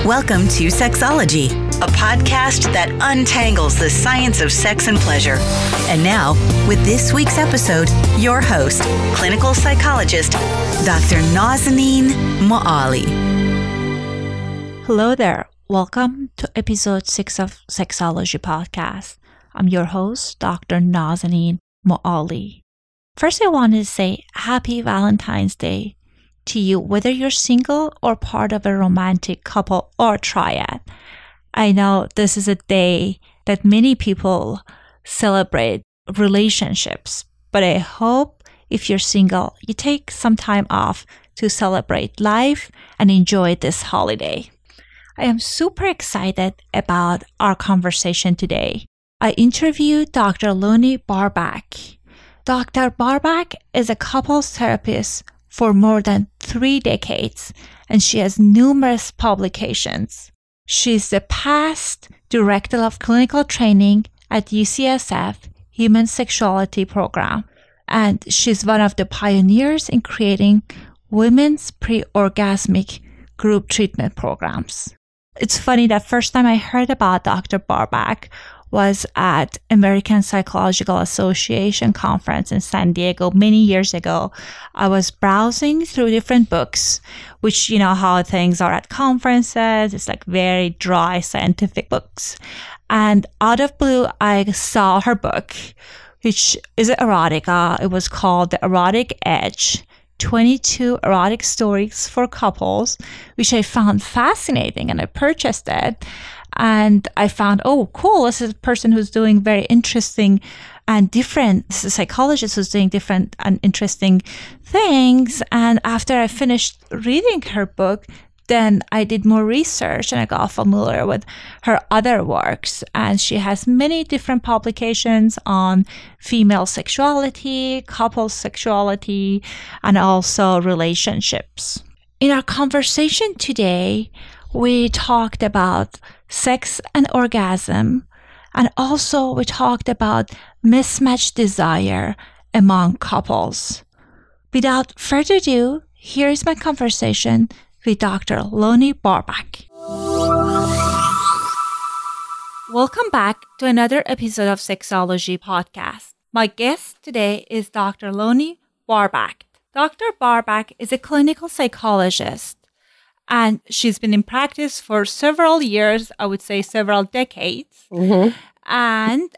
Welcome to Sexology, a podcast that untangles the science of sex and pleasure. And now, with this week's episode, your host, clinical psychologist, Dr. Nazanin Moali. Hello there. Welcome to episode 6 of Sexology Podcast. I'm your host, Dr. Nazanin Moali. First, I want to say Happy Valentine's Day to you, whether you're single or part of a romantic couple or triad. I know this is a day that many people celebrate relationships, but I hope if you're single, you take some time off to celebrate life and enjoy this holiday. I am super excited about our conversation today. I interviewed Dr. Lonnie Barbach. Dr. Barbach is a couples therapist for more than 3 decades, and she has numerous publications. She's the past director of clinical training at UCSF Human Sexuality Program, and she's one of the pioneers in creating women's pre-orgasmic group treatment programs. It's funny, the first time I heard about Dr. Barbach was at American Psychological Association conference in San Diego many years ago. I was browsing through different books, which you know how things are at conferences. It's like very dry scientific books. And out of blue, I saw her book, which is erotica. It was called The Erotic Edge, 22 erotic stories for couples, which I found fascinating, and I purchased it. And I found, oh, cool, this is a person who's doing very interesting and different, this is a psychologist who's doing different and interesting things. And after I finished reading her book, then I did more research and I got familiar with her other works. And she has many different publications on female sexuality, couple sexuality, and also relationships. In our conversation today, we talked about sex and orgasm, and also we talked about mismatched desire among couples. Without further ado, here is my conversation with Dr. Lonnie Barbach. Welcome back to another episode of Sexology Podcast. My guest today is Dr. Lonnie Barbach. Dr. Barbach is a clinical psychologist, and she's been in practice for several years, I would say several decades. Mm-hmm. And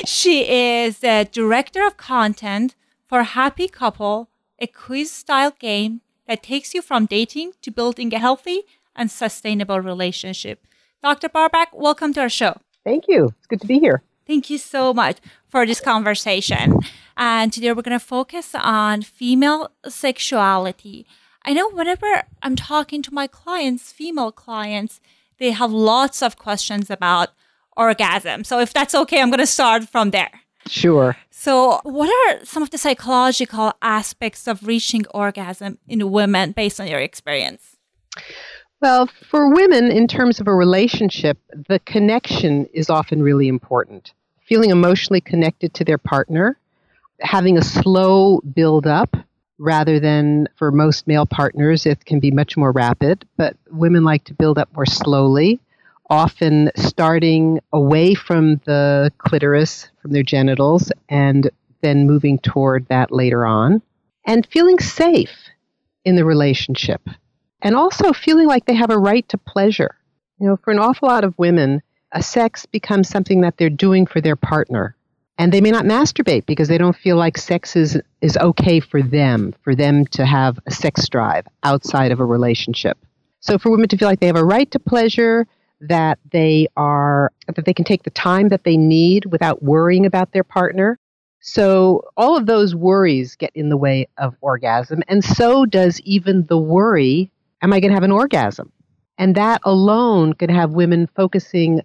she is the director of content for Happy Couple, a quiz-style game that takes you from dating to building a healthy and sustainable relationship. Dr. Barbach, welcome to our show. Thank you. It's good to be here. Thank you so much for this conversation. And today we're going to focus on female sexuality. I know whenever I'm talking to my clients, female clients, they have lots of questions about orgasm. So if that's okay, I'm going to start from there. Sure. So what are some of the psychological aspects of reaching orgasm in women based on your experience? Well, for women, in terms of a relationship, the connection is often really important. Feeling emotionally connected to their partner, having a slow build-up, rather than for most male partners, it can be much more rapid. But women like to build up more slowly, often starting away from the clitoris, from their genitals, and then moving toward that later on. And feeling safe in the relationship. And also feeling like they have a right to pleasure. You know, for an awful lot of women, sex becomes something that they're doing for their partner. And they may not masturbate because they don't feel like sex is okay for them to have a sex drive outside of a relationship. So for women to feel like they have a right to pleasure, that they can take the time that they need without worrying about their partner. So all of those worries get in the way of orgasm. And so does even the worry, am I going to have an orgasm? And that alone could have women focusing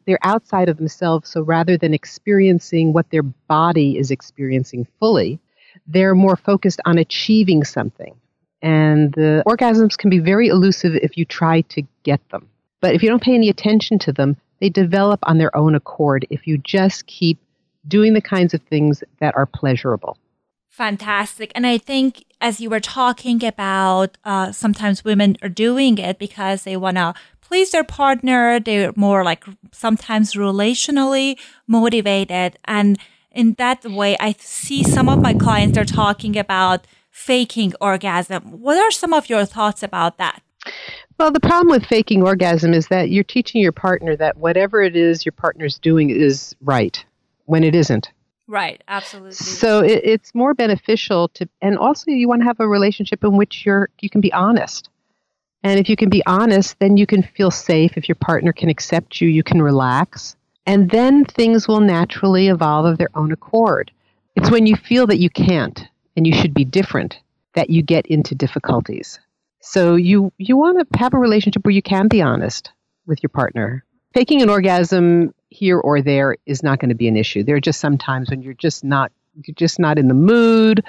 they're outside of themselves. So rather than experiencing what their body is experiencing fully, they're more focused on achieving something. And the orgasms can be very elusive if you try to get them. But if you don't pay any attention to them, they develop on their own accord if you just keep doing the kinds of things that are pleasurable. Fantastic. And I think as you were talking about, sometimes women are doing it because they want to please their partner. They're more like sometimes relationally motivated. And in that way, I see some of my clients are talking about faking orgasm. What are some of your thoughts about that? Well, the problem with faking orgasm is that you're teaching your partner that whatever it is your partner's doing is right when it isn't. Right, absolutely. So it's more beneficial to, and also you want to have a relationship in which you can be honest. And if you can be honest, then you can feel safe. If your partner can accept you, you can relax. And then things will naturally evolve of their own accord. It's when you feel that you can't and you should be different that you get into difficulties. So you want to have a relationship where you can be honest with your partner. Faking an orgasm here or there is not going to be an issue. There are just some times when you're just not in the mood,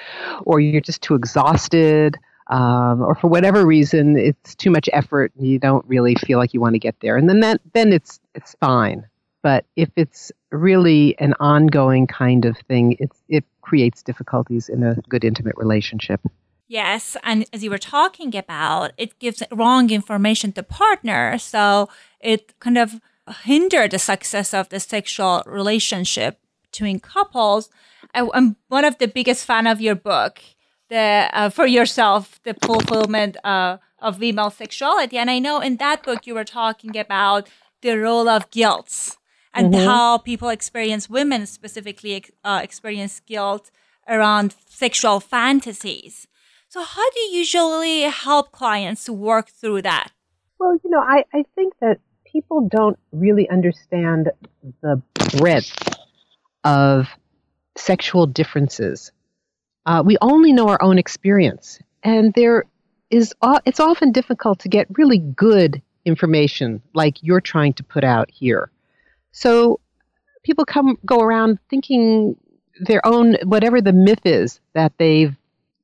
or you're just too exhausted, or for whatever reason it's too much effort and you don't really feel like you want to get there. And then it's fine. But if it's really an ongoing kind of thing, it creates difficulties in a good intimate relationship. Yes, and as you were talking about, it gives wrong information to partner, so it kind of hinder the success of the sexual relationship between couples. I'm one of the biggest fan of your book, For Yourself, The Fulfillment of Female Sexuality. And I know in that book you were talking about the role of guilt and how people experience, women specifically experience guilt around sexual fantasies. So how do you usually help clients to work through that? Well, I think that people don't really understand the breadth of sexual differences. We only know our own experience, and it's often difficult to get really good information like you're trying to put out here. So people go around thinking their own, whatever the myth is that they've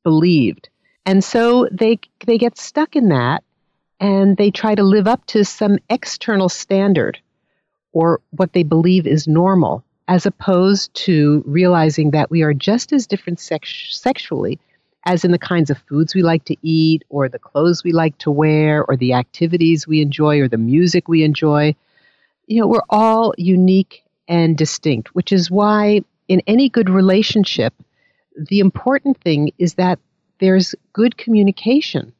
believed. And so they get stuck in that, and they try to live up to some external standard or what they believe is normal, as opposed to realizing that we are just as different sexually as in the kinds of foods we like to eat, or the clothes we like to wear, or the activities we enjoy, or the music we enjoy. We're all unique and distinct, which is why in any good relationship, the important thing is that there's good communication,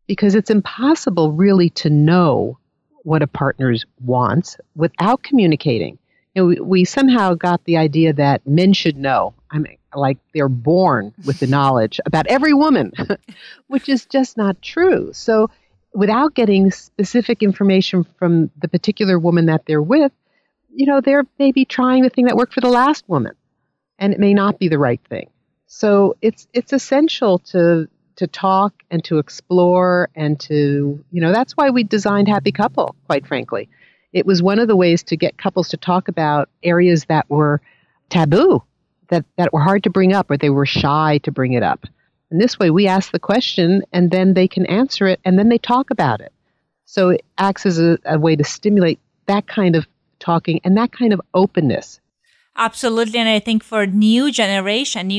because it's impossible really to know what a partner wants without communicating. We somehow got the idea that men should know. I mean, like they're born with the knowledge about every woman, which is just not true. So without getting specific information from the particular woman that they're with, they're maybe trying the thing that worked for the last woman, and it may not be the right thing. So it's essential to talk and to explore and to, that's why we designed Happy Couple, quite frankly. It was one of the ways to get couples to talk about areas that were taboo, that were hard to bring up, or they were shy to bring it up. And this way we ask the question and then they can answer it and then they talk about it. So it acts as a way to stimulate that kind of talking and that kind of openness. Absolutely. And I think for newer generation,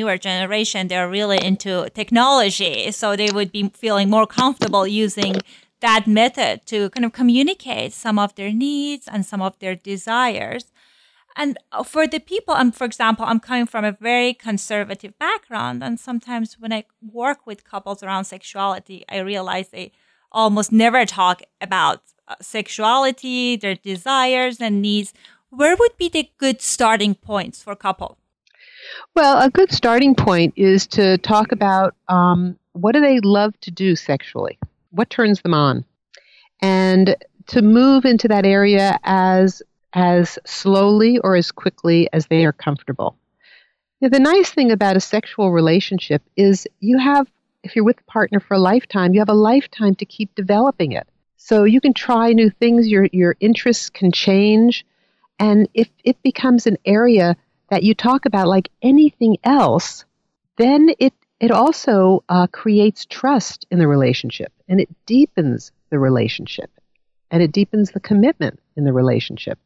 they're really into technology. So they would be feeling more comfortable using that method to kind of communicate some of their needs and some of their desires. And for the people, for example, I'm coming from a very conservative background. And sometimes when I work with couples around sexuality, I realize they almost never talk about sexuality, their desires and needs. Where would be the good starting points for couples? Well, a good starting point is to talk about what do they love to do sexually? What turns them on? And to move into that area as slowly or as quickly as they are comfortable. The nice thing about a sexual relationship is if you're with a partner for a lifetime, you have a lifetime to keep developing it. So you can try new things, your interests can change. And if it becomes an area that you talk about like anything else, then it also creates trust in the relationship, and it deepens the relationship, and it deepens the commitment in the relationship.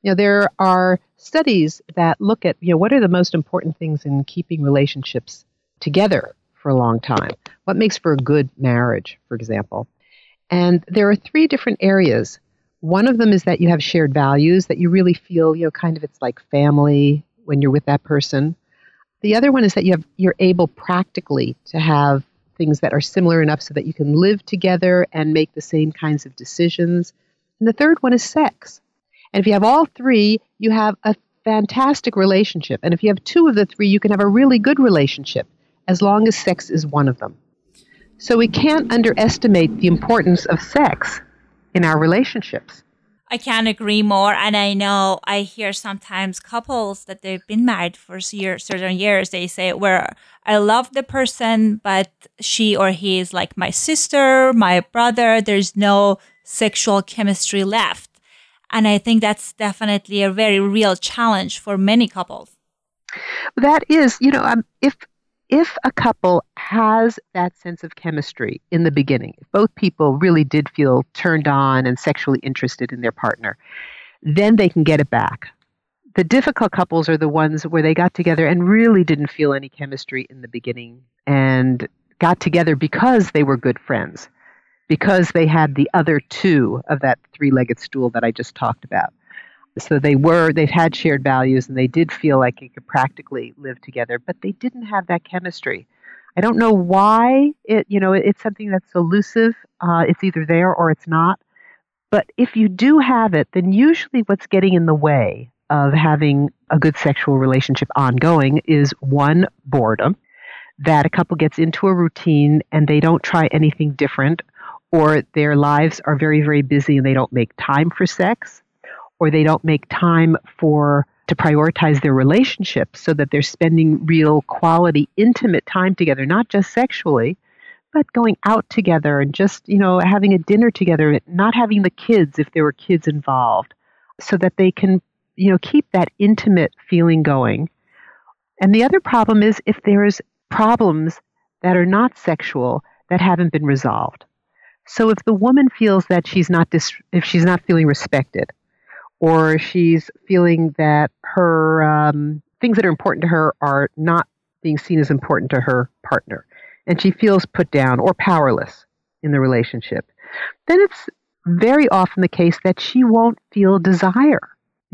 There are studies that look at, what are the most important things in keeping relationships together for a long time? What makes for a good marriage, for example? And there are 3 different areas One of them is that you have shared values, that you really feel, kind of it's like family when you're with that person. The other one is that you're able practically to have things that are similar enough so that you can live together and make the same kinds of decisions. And the third one is sex. And if you have all three, you have a fantastic relationship. And if you have two of the three, you can have a really good relationship, as long as sex is one of them. So we can't underestimate the importance of sex in our relationships. I can't agree more. And I know I hear sometimes couples that they've been married for certain years, they say, where I love the person, but she or he is like my sister, my brother. There's no sexual chemistry left. And I think that's definitely a very real challenge for many couples. That is, if a couple has that sense of chemistry in the beginning, if both people really did feel turned on and sexually interested in their partner, then they can get it back. The difficult couples are the ones where they got together and really didn't feel any chemistry in the beginning and got together because they were good friends, because they had the other two of that three-legged stool that I just talked about. So they've had shared values and they did feel like you could practically live together, but they didn't have that chemistry. I don't know why it's something that's elusive. It's either there or it's not. But if you do have it, then usually what's getting in the way of having a good sexual relationship ongoing is one, boredom, that a couple gets into a routine and they don't try anything different, or their lives are very, very busy and they don't make time for sex, or they don't make time to prioritize their relationship so that they're spending real quality, intimate time together, not just sexually, but going out together and just, having a dinner together, not having the kids if there were kids involved, so that they can, keep that intimate feeling going. And the other problem is if there's problems that are not sexual that haven't been resolved. So if the woman feels that if she's not feeling respected, or she's feeling that her things that are important to her are not being seen as important to her partner, and she feels put down or powerless in the relationship, then it's very often the case that she won't feel desire.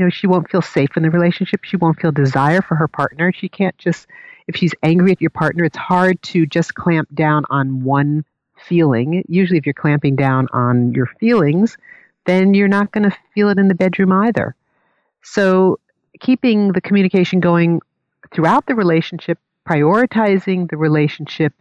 She won't feel safe in the relationship. She won't feel desire for her partner. She can't just, if she's angry at your partner, it's hard to just clamp down on one feeling. Usually if you're clamping down on your feelings, then you're not going to feel it in the bedroom either. So keeping the communication going throughout the relationship, prioritizing the relationship,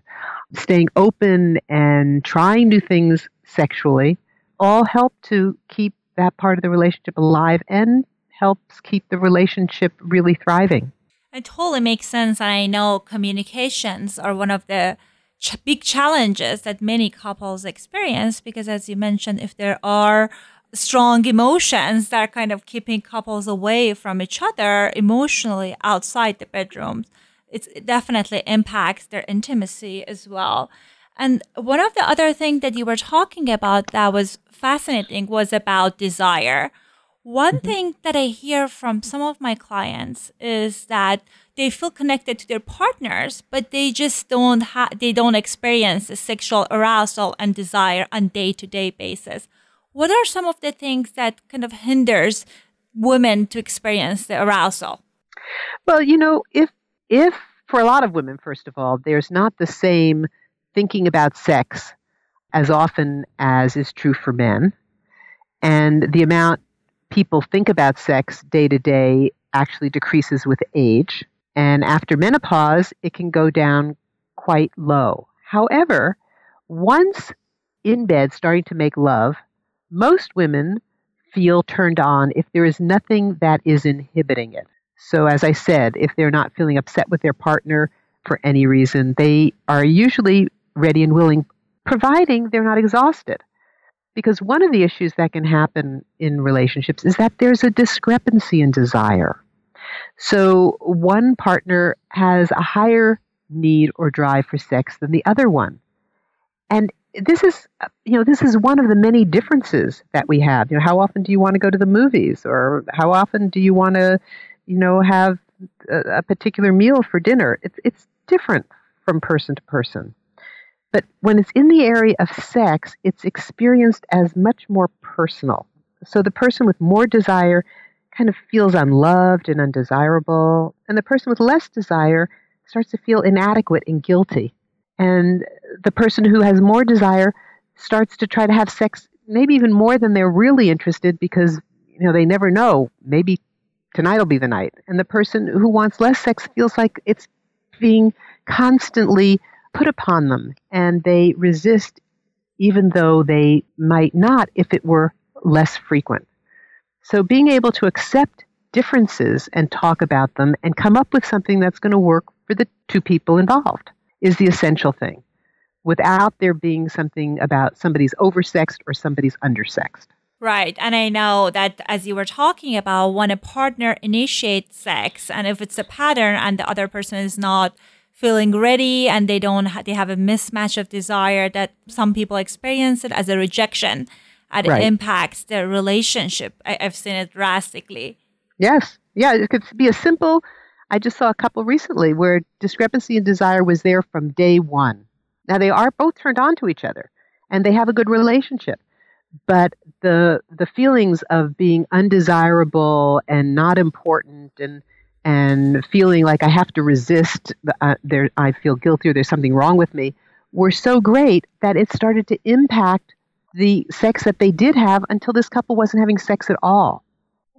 staying open and trying new things sexually, all help to keep that part of the relationship alive and helps keep the relationship really thriving. It totally makes sense. And I know communications are one of the big challenges that many couples experience, because as you mentioned, if there are strong emotions that are kind of keeping couples away from each other emotionally outside the bedroom, it definitely impacts their intimacy as well. And one of the other things that you were talking about that was fascinating was about desire. One thing that I hear from some of my clients is that they feel connected to their partners, but they just don't experience the sexual arousal and desire on day-to-day basis. What are some of the things that kind of hinders women to experience the arousal? Well, if for a lot of women, first of all, there's not the same thinking about sex as often as is true for men, and the amount people think about sex day to day actually decreases with age. And after menopause, it can go down quite low. However, once in bed starting to make love, most women feel turned on if there is nothing that is inhibiting it. So as I said, if they're not feeling upset with their partner for any reason, they are usually ready and willing, providing they're not exhausted. Because one of the issues that can happen in relationships is that there's a discrepancy in desire. So one partner has a higher need or drive for sex than the other one. And this is one of the many differences that we have. How often do you want to go to the movies? Or how often do you want to, have a particular meal for dinner? It's different from person to person. But when it's in the area of sex, it's experienced as much more personal. So the person with more desire kind of feels unloved and undesirable, and the person with less desire starts to feel inadequate and guilty. And the person who has more desire starts to try to have sex maybe even more than they're really interested because, they never know. Maybe tonight will be the night. And the person who wants less sex feels like it's being constantly put upon them, and they resist even though they might not if it were less frequent. So being able to accept differences and talk about them and come up with something that's going to work for the two people involved is the essential thing, without there being something about somebody's oversexed or somebody's undersexed. Right. And I know that as you were talking about, when a partner initiates sex, and if it's a pattern and the other person is not feeling ready and they have a mismatch of desire, that some people experience it as a rejection, and it impacts their relationship. I've seen it drastically. Yes. Yeah, it could be a simple, I just saw a couple recently where discrepancy in desire was there from day one. Now, they are both turned on to each other, and they have a good relationship. But the feelings of being undesirable and not important and feeling like I have to resist, I feel guilty or there's something wrong with me, were so great that it started to impact the sex that they did have until this couple wasn't having sex at all.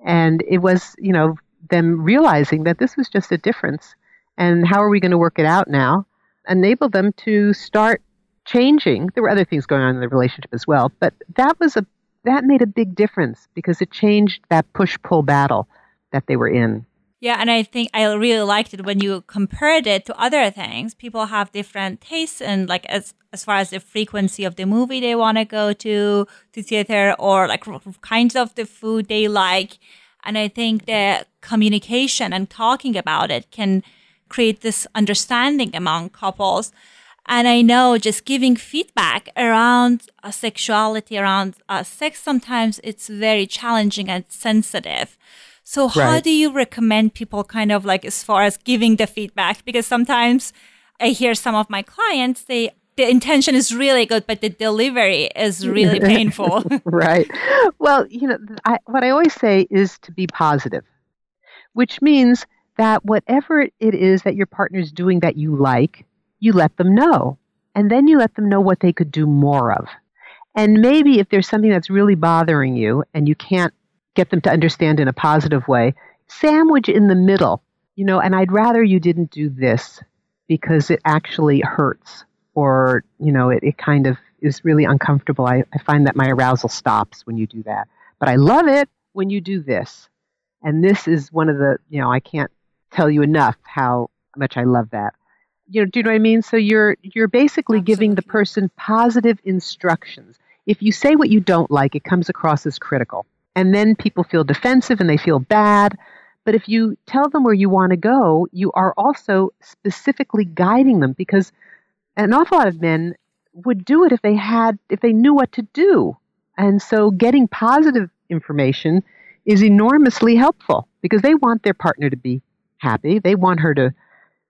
And it was, them realizing that this was just a difference. And how are we going to work it out now? Enable them to start changing. There were other things going on in the relationship as well, but that made a big difference because it changed that push-pull battle that they were in. Yeah, and I think I really liked it when you compared it to other things. People have different tastes, and like as far as the frequency of the movie they want to go to theater, or like kinds of the food they like. And I think the communication and talking about it can create this understanding among couples. And I know just giving feedback around sexuality, around sex, sometimes it's very challenging and sensitive. So how do you recommend people kind of like as far as giving the feedback? Because sometimes I hear some of my clients, the intention is really good, but the delivery is really painful. Right. Well, what I always say is to be positive, which means that whatever it is that your partner's doing that you like, you let them know. And then you let them know what they could do more of. And maybe if there's something that's really bothering you and you can't get them to understand in a positive way, sandwich in the middle, and I'd rather you didn't do this because it actually hurts, or, it kind of is really uncomfortable. I find that my arousal stops when you do that. But I love it when you do this. And this is one of the, I can't tell you enough how much I love that. Do you know what I mean? So you're basically giving the person positive instructions. If you say what you don't like, it comes across as critical. And then people feel defensive and they feel bad. But if you tell them where you want to go, you are also specifically guiding them, because an awful lot of men would do it if they knew what to do. And so getting positive information is enormously helpful because they want their partner to be happy. They want her to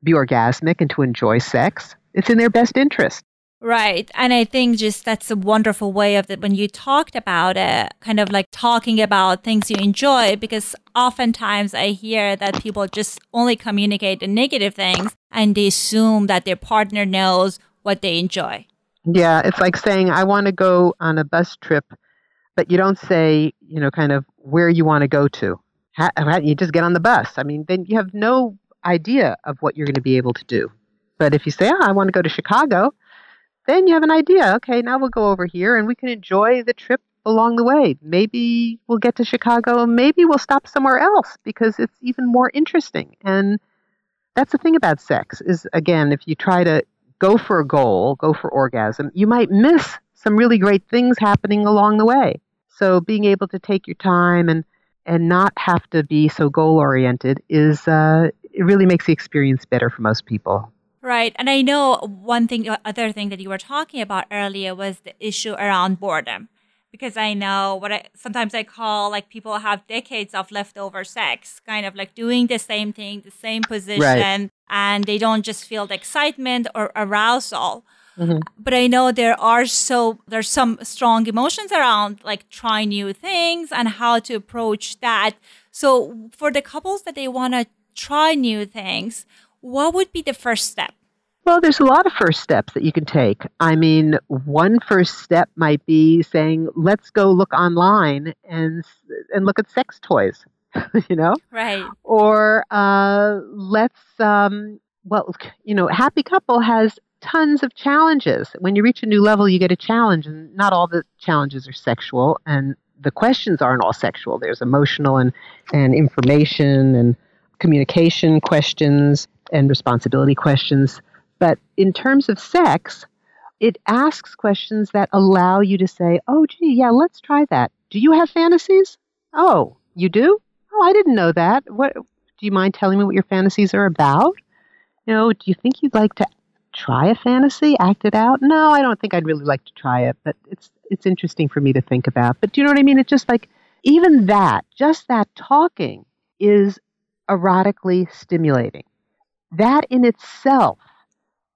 be orgasmic and to enjoy sex. It's in their best interest. Right. And I think just that's a wonderful way of it when you talked about it, kind of like talking about things you enjoy, because oftentimes I hear that people just only communicate the negative things and they assume that their partner knows what they enjoy. Yeah, it's like saying, I want to go on a bus trip, but you don't say, kind of where you want to go to. You just get on the bus. I mean, then you have no idea of what you're going to be able to do. But if you say, I want to go to Chicago, then you have an idea. Okay, now we'll go over here and we can enjoy the trip along the way. Maybe we'll get to Chicago. Maybe we'll stop somewhere else because it's even more interesting. And that's the thing about sex is, again, if you try to go for a goal, go for orgasm, you might miss some really great things happening along the way. So being able to take your time and not have to be so goal-oriented is it really makes the experience better for most people. Right. And I know other thing that you were talking about earlier was the issue around boredom. Because I know sometimes I call like people have decades of leftover sex, kind of like doing the same thing, the same position, and they don't just feel the excitement or arousal. But I know there's some strong emotions around like trying new things and how to approach that. So for the couples that they want to try new things, what would be the first step? Well, there's a lot of first steps that you can take. I mean, one first step might be saying, let's go look online and look at sex toys, Right. Or Happy Couple has tons of challenges. When you reach a new level, you get a challenge, and not all the challenges are sexual, and the questions aren't all sexual. There's emotional and information and communication questions and responsibility questions. But in terms of sex, it asks questions that allow you to say, oh, gee, yeah, let's try that. Do you have fantasies? Oh, you do? Oh, I didn't know that. What? Do you mind telling me what your fantasies are about? Do you think you'd like to try a fantasy, act it out? No, I don't think I'd really like to try it, but it's interesting for me to think about. But do you know what I mean? It's just like, even that, just that talking is erotically stimulating. That in itself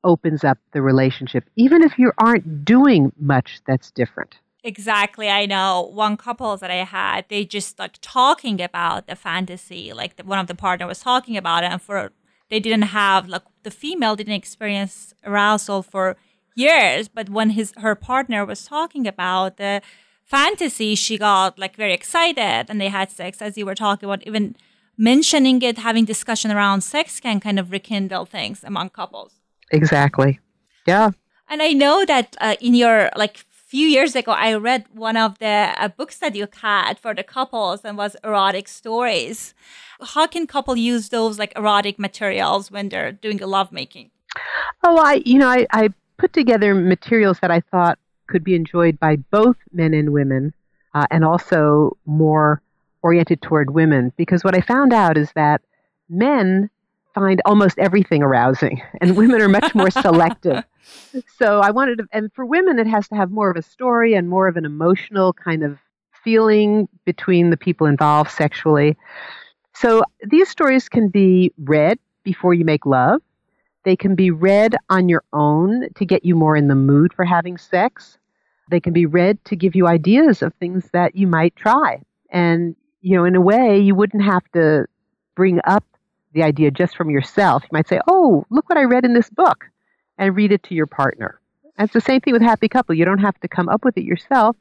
opens up the relationship, even if you aren't doing much that's different. Exactly. I know one couple that I had, they just like talking about the fantasy, like one of the partner was talking about it, and they didn't have, like the female didn't experience arousal for years, but when her partner was talking about the fantasy, she got like very excited and they had sex. As you were talking about, even mentioning it, having discussion around sex can kind of rekindle things among couples. Exactly. Yeah. And I know that in your few years ago, I read one of the books that you had for the couples and was erotic stories. How can couple use those like erotic materials when they're doing a lovemaking? Oh, I put together materials that I thought could be enjoyed by both men and women, and also more oriented toward women. Because what I found out is that men find almost everything arousing, and women are much more selective. So I wanted to, and for women, it has to have more of a story and more of an emotional kind of feeling between the people involved sexually. So these stories can be read before you make love. They can be read on your own to get you more in the mood for having sex. They can be read to give you ideas of things that you might try. And, in a way, you wouldn't have to bring up the idea just from yourself. You might say, oh, look what I read in this book, and read it to your partner. And it's the same thing with Happy Couple. You don't have to come up with it yourself.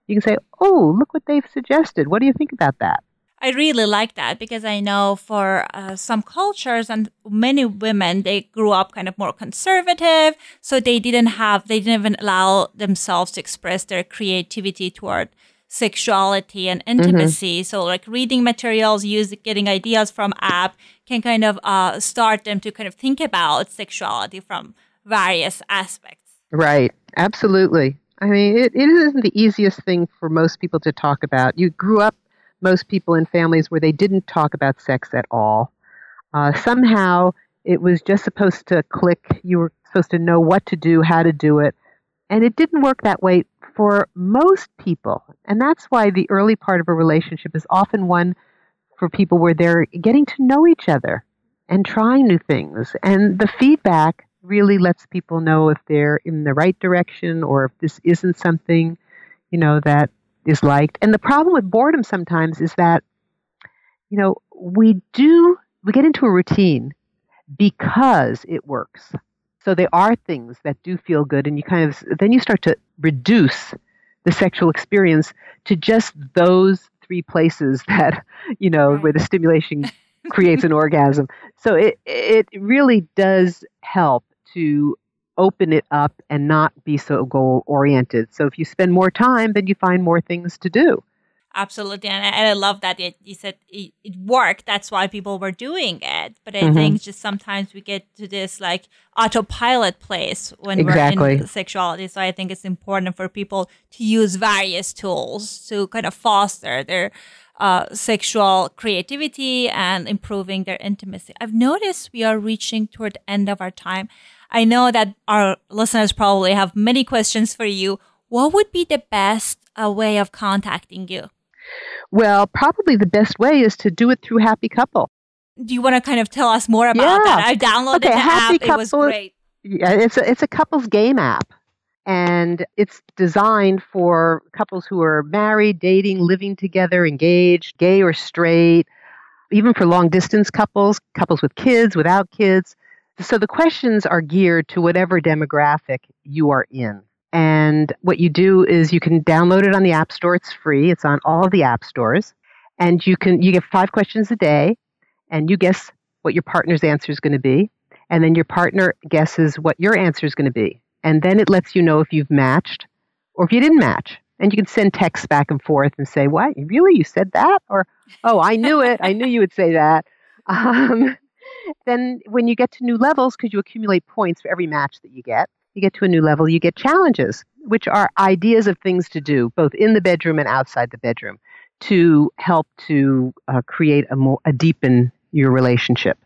You can say, oh, look what they've suggested. What do you think about that? I really like that, because I know for some cultures and many women, they grew up kind of more conservative. So they didn't even allow themselves to express their creativity toward sexuality and intimacy. So like reading materials, getting ideas from app can kind of start them to kind of think about sexuality from various aspects. Right. Absolutely. I mean, it isn't the easiest thing for most people to talk about. You grew up, most people, in families where they didn't talk about sex at all. Somehow it was just supposed to click. You were supposed to know what to do, how to do it. And it didn't work that way for most people. And that's why the early part of a relationship is often one for people where they're getting to know each other and trying new things. And the feedback really lets people know if they're in the right direction or if this isn't something, that is liked. And the problem with boredom sometimes is that, we get into a routine because it works. So there are things that do feel good, and then you start to reduce the sexual experience to just those three places that, where the stimulation creates an orgasm. So it really does help to open it up and not be so goal-oriented. So if you spend more time, then you find more things to do. Absolutely. And I love that you said it worked. That's why people were doing it. But I think just sometimes we get to this like autopilot place when we're in sexuality. So I think it's important for people to use various tools to kind of foster their sexual creativity and improving their intimacy. I've noticed we are reaching toward the end of our time. I know that our listeners probably have many questions for you. What would be the best way of contacting you? Well, probably the best way is to do it through Happy Couple. Do you want to kind of tell us more about that? I downloaded the Happy app. Couple, it was great. Yeah, it's a couples game app, and it's designed for couples who are married, dating, living together, engaged, gay or straight, even for long distance couples, couples with kids, without kids. So the questions are geared to whatever demographic you are in. And what you do is you can download it on the App Store. It's free. It's on all of the app stores. And you get 5 questions a day, and you guess what your partner's answer is going to be. And then your partner guesses what your answer is going to be. And then it lets you know if you've matched or if you didn't match. And you can send texts back and forth and say, what, really, you said that? Or, oh, I knew it. I knew you would say that. Then when you get to new levels, because you accumulate points for every match that you get to a new level, you get challenges, which are ideas of things to do, both in the bedroom and outside the bedroom, to help to create a deepen your relationship.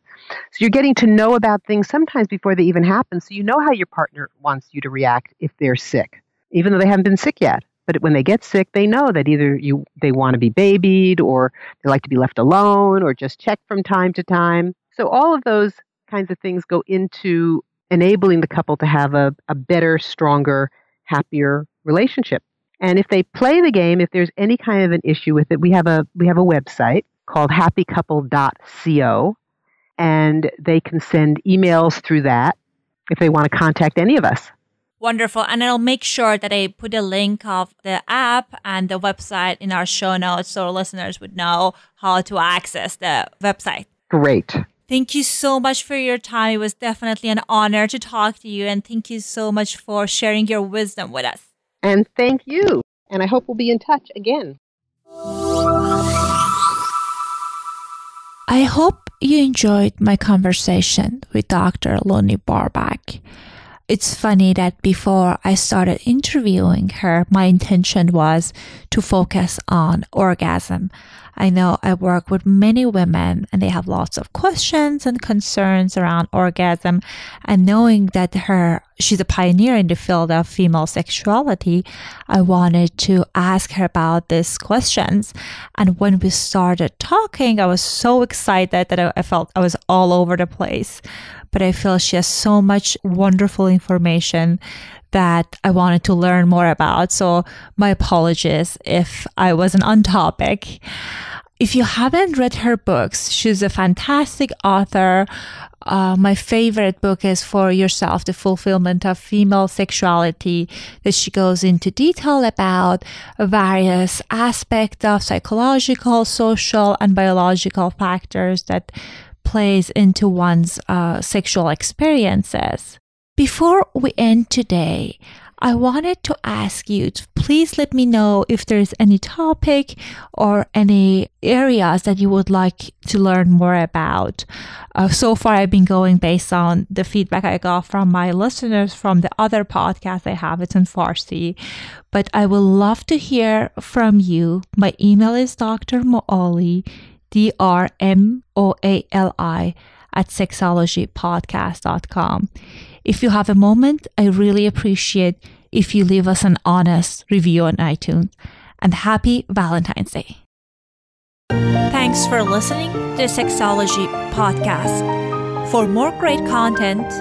So you're getting to know about things sometimes before they even happen, so you know how your partner wants you to react if they're sick, even though they haven't been sick yet. But when they get sick, they know that either they want to be babied, or they like to be left alone, or just check from time to time. So all of those kinds of things go into enabling the couple to have a better, stronger, happier relationship. And if they play the game, if there's any kind of an issue with it, we have a website called happycouple.co, and they can send emails through that if they want to contact any of us. Wonderful. And I'll make sure that I put a link of the app and the website in our show notes so listeners would know how to access the website. Great. Thank you so much for your time. It was definitely an honor to talk to you. And thank you so much for sharing your wisdom with us. And thank you. And I hope we'll be in touch again. I hope you enjoyed my conversation with Dr. Lonnie Barbach. It's funny that before I started interviewing her, my intention was to focus on orgasm. I know I work with many women and they have lots of questions and concerns around orgasm. And knowing that she's a pioneer in the field of female sexuality, I wanted to ask her about these questions. And when we started talking, I was so excited that I felt I was all over the place. But I feel she has so much wonderful information that I wanted to learn more about. So my apologies if I wasn't on topic. If you haven't read her books, she's a fantastic author. My favorite book is For Yourself, The Fulfillment of Female Sexuality, that she goes into detail about various aspects of psychological, social, and biological factors that plays into one's sexual experiences. Before we end today, I wanted to ask you to please let me know if there's any topic or any areas that you would like to learn more about. So far, I've been going based on the feedback I got from my listeners from the other podcast I have. It's in Farsi. But I would love to hear from you. My email is Dr. Moali, DRMOALI, @sexologypodcast.com. If you have a moment, I really appreciate if you leave us an honest review on iTunes. And happy Valentine's Day. Thanks for listening to the Sexology Podcast. For more great content,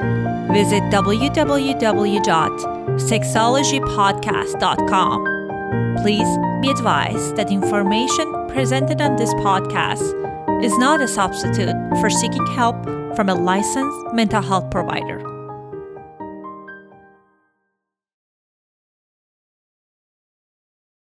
visit www.sexologypodcast.com. Please be advised that information presented on this podcast is not a substitute for seeking help from a licensed mental health provider.